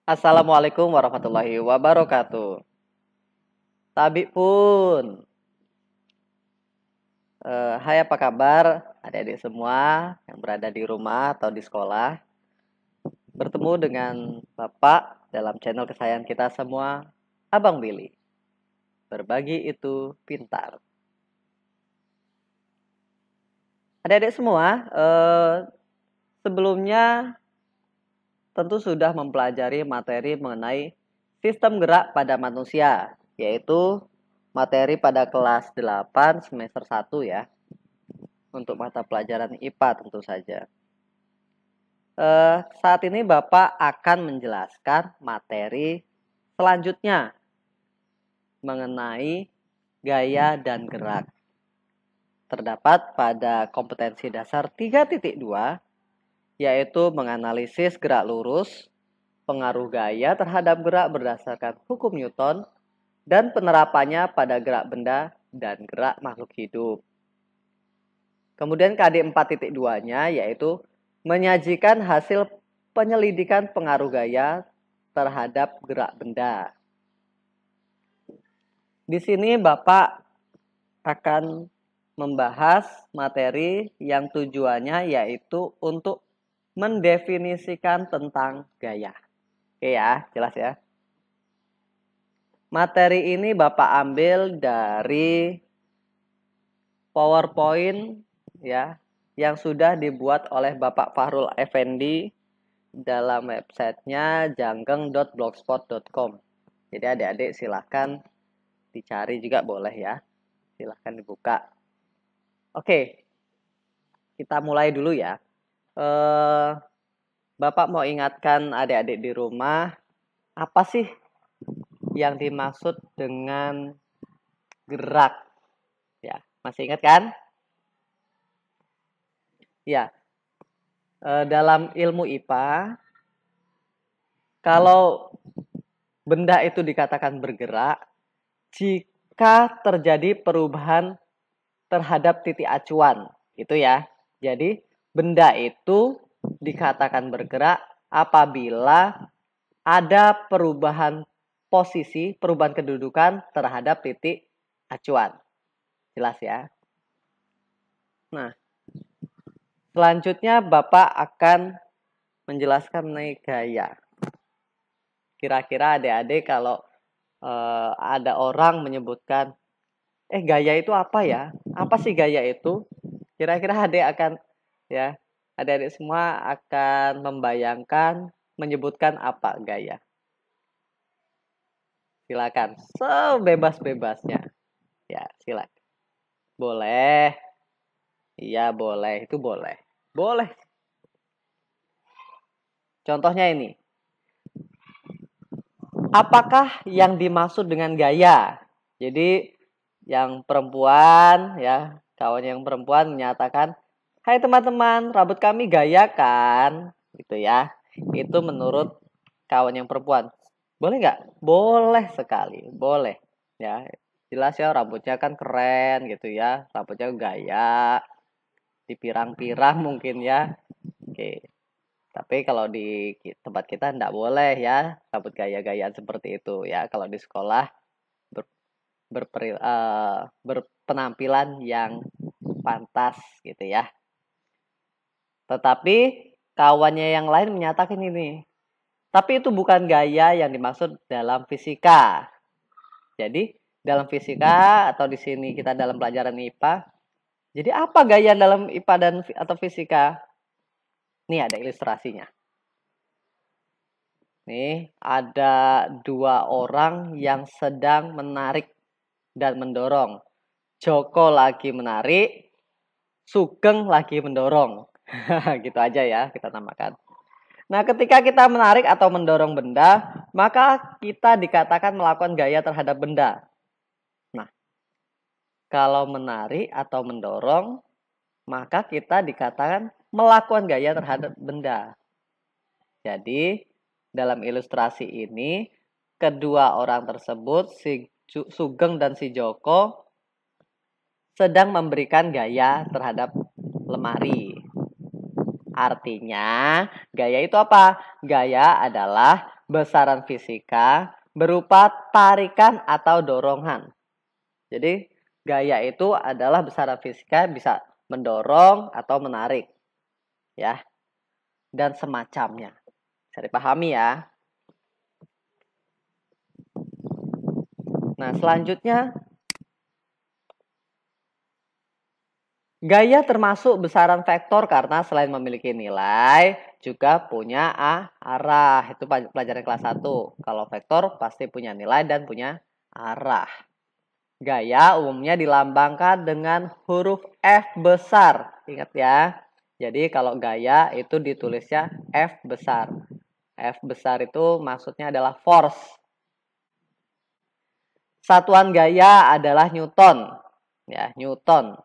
Assalamualaikum warahmatullahi wabarakatuh. Tabi pun. Hai apa kabar adik-adik semua yang berada di rumah atau di sekolah. Bertemu dengan Bapak dalam channel kesayangan kita semua, Abang Billy. Berbagi itu pintar. Adik-adik semua, sebelumnya tentu sudah mempelajari materi mengenai sistem gerak pada manusia, yaitu materi pada kelas 8 semester 1 ya. Untuk mata pelajaran IPA tentu saja. Saat ini Bapak akan menjelaskan materi selanjutnya mengenai gaya dan gerak. Terdapat pada kompetensi dasar 3.2, yaitu menganalisis gerak lurus, pengaruh gaya terhadap gerak berdasarkan hukum Newton, dan penerapannya pada gerak benda dan gerak makhluk hidup. Kemudian KD 4.2-nya yaitu menyajikan hasil penyelidikan pengaruh gaya terhadap gerak benda. Di sini Bapak akan membahas materi yang tujuannya yaitu untuk mendefinisikan tentang gaya. Oke ya, jelas ya. Materi ini Bapak ambil dari PowerPoint ya, yang sudah dibuat oleh Bapak Fahrul Effendi dalam websitenya janggeng.blogspot.com. Jadi adik-adik silahkan dicari juga boleh ya. Silahkan dibuka. Oke, kita mulai dulu ya. Bapak mau ingatkan adik-adik di rumah, apa sih yang dimaksud dengan gerak? Ya, masih ingat kan? Ya, dalam ilmu IPA, kalau benda itu dikatakan bergerak jika terjadi perubahan terhadap titik acuan, gitu ya. Jadi, benda itu dikatakan bergerak apabila ada perubahan posisi, perubahan kedudukan terhadap titik acuan. Jelas ya? Nah, selanjutnya Bapak akan menjelaskan mengenai gaya. Kira-kira adik-adik kalau ada orang menyebutkan, gaya itu apa ya? Apa sih gaya itu? Kira-kira adik akan, ya, adik-adik semua akan membayangkan, menyebutkan apa gaya? Silakan, sebebas-bebasnya. Ya, silakan. Boleh. Iya, boleh. Itu boleh. Boleh. Contohnya ini. Apakah yang dimaksud dengan gaya? Jadi yang perempuan ya, kawan yang perempuan menyatakan, "Hai teman-teman, rambut kami gaya kan?" Gitu ya. Itu menurut kawan yang perempuan. Boleh nggak? Boleh sekali, boleh. Ya, jelas ya rambutnya kan keren gitu ya, rambutnya gaya, dipirang-pirang mungkin ya. Oke. Tapi kalau di tempat kita enggak boleh ya rambut gaya-gayaan seperti itu ya. Kalau di sekolah ber, berpenampilan yang pantas gitu ya. Tetapi kawannya yang lain menyatakan ini. Tapi itu bukan gaya yang dimaksud dalam fisika. Jadi dalam fisika atau di sini kita dalam pelajaran IPA. Jadi apa gaya dalam IPA dan atau fisika? Nih ada ilustrasinya. Nih, ada dua orang yang sedang menarik dan mendorong. Joko lagi menarik, Sugeng lagi mendorong. Gitu aja ya kita namakan. Nah, ketika kita menarik atau mendorong benda, maka kita dikatakan melakukan gaya terhadap benda. Nah, kalau menarik atau mendorong, maka kita dikatakan melakukan gaya terhadap benda. Jadi, dalam ilustrasi ini, kedua orang tersebut, si Sugeng dan si Joko, sedang memberikan gaya terhadap lemari. Artinya, gaya itu apa? Gaya adalah besaran fisika berupa tarikan atau dorongan. Jadi gaya itu adalah besaran fisika bisa mendorong atau menarik. Ya. Dan semacamnya. Bisa dipahami ya. Nah, selanjutnya gaya termasuk besaran vektor karena selain memiliki nilai, juga punya arah. Itu pelajaran kelas 1. Kalau vektor pasti punya nilai dan punya arah. Gaya umumnya dilambangkan dengan huruf F besar. Ingat ya. Jadi kalau gaya itu ditulisnya F besar. F besar itu maksudnya adalah force. Satuan gaya adalah Newton. Ya, Newton.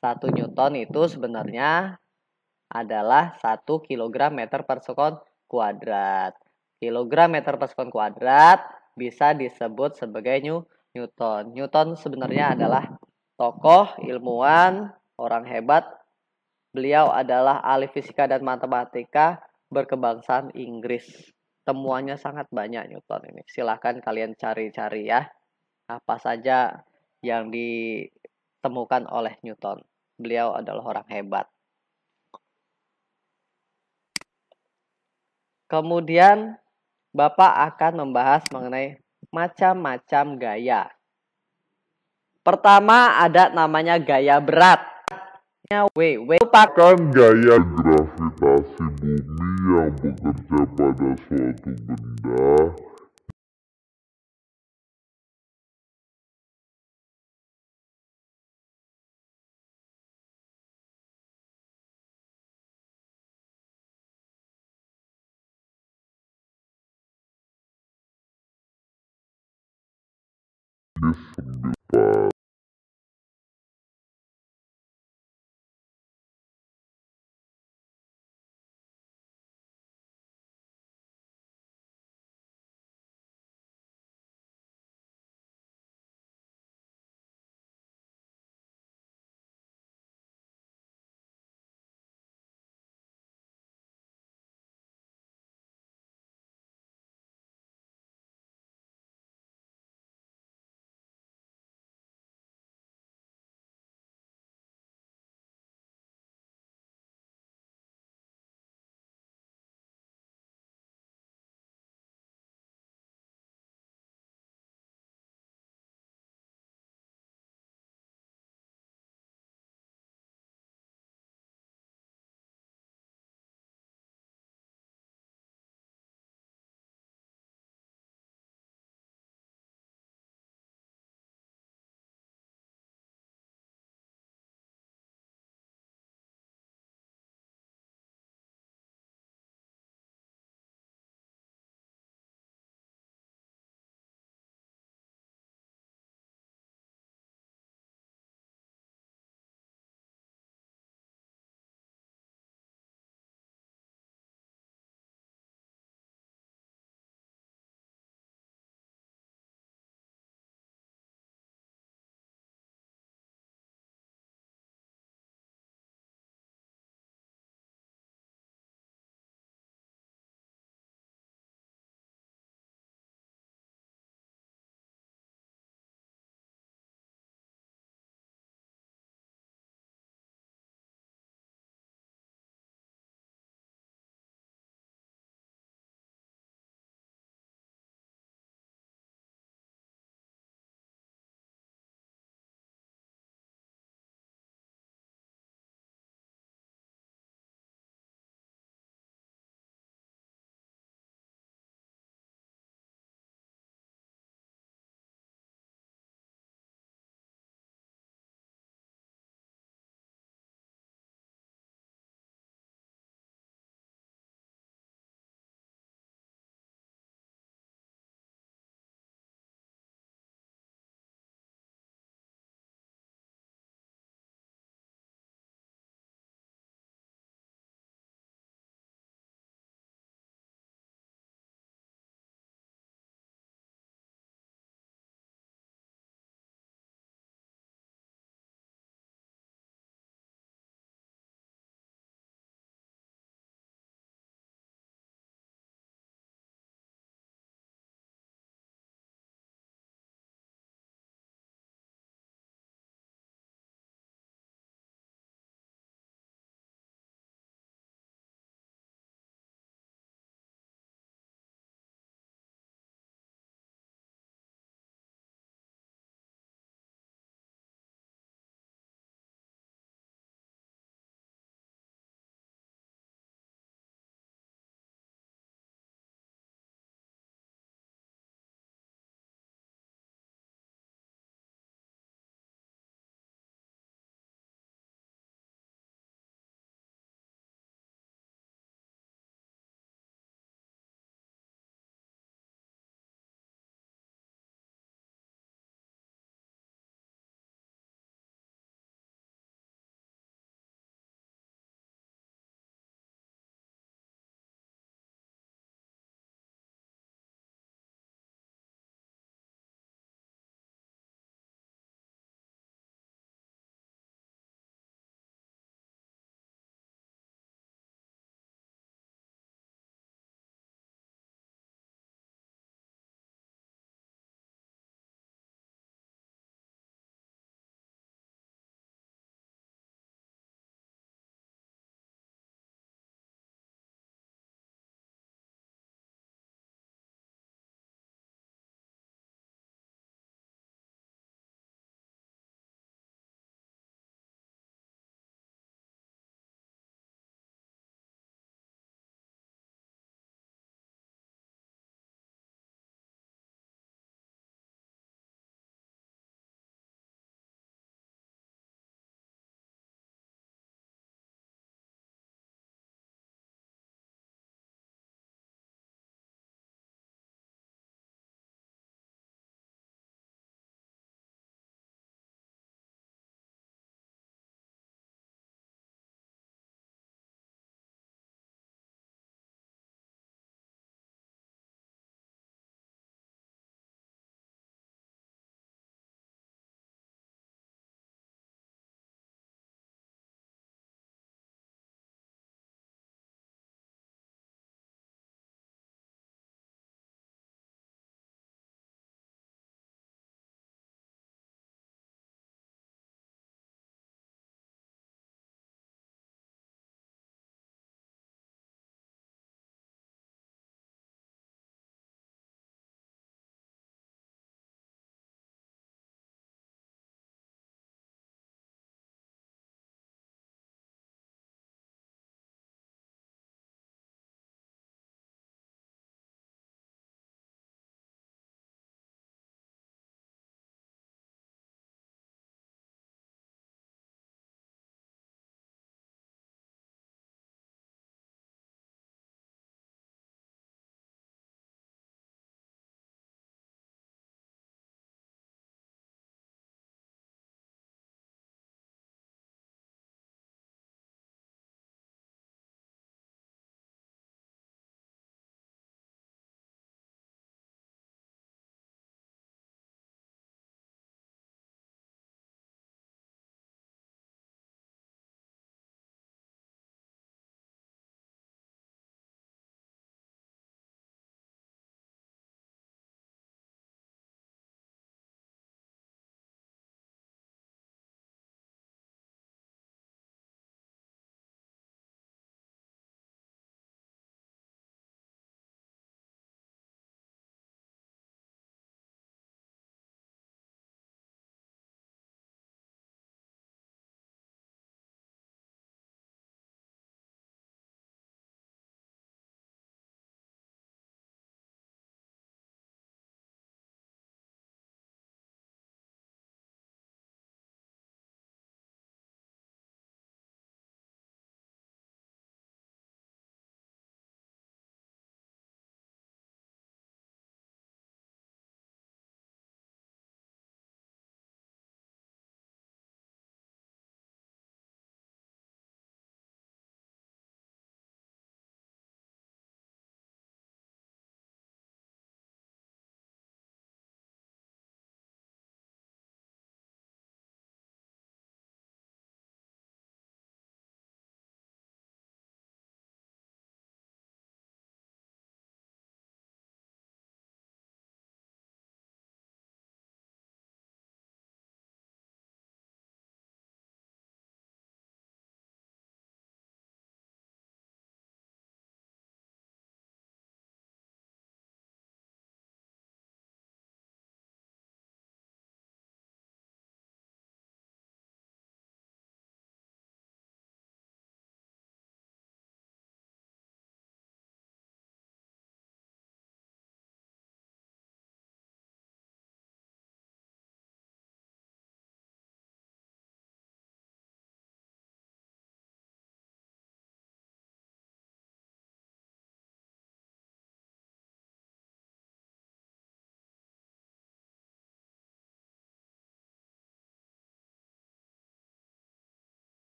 1 Newton itu sebenarnya adalah 1 kg meter per sekon kuadrat. Kilogram meter per sekon kuadrat bisa disebut sebagai Newton. Newton sebenarnya adalah tokoh, ilmuwan, orang hebat. Beliau adalah ahli fisika dan matematika berkebangsaan Inggris. Temuannya sangat banyak Newton ini. Silahkan kalian cari-cari ya. Apa saja yang ditemukan oleh Newton. Beliau adalah orang hebat. Kemudian Bapak akan membahas mengenai macam-macam gaya. Pertama ada namanya gaya berat. W merupakan Gaya gravitasi bumi yang bekerja pada suatu benda disembil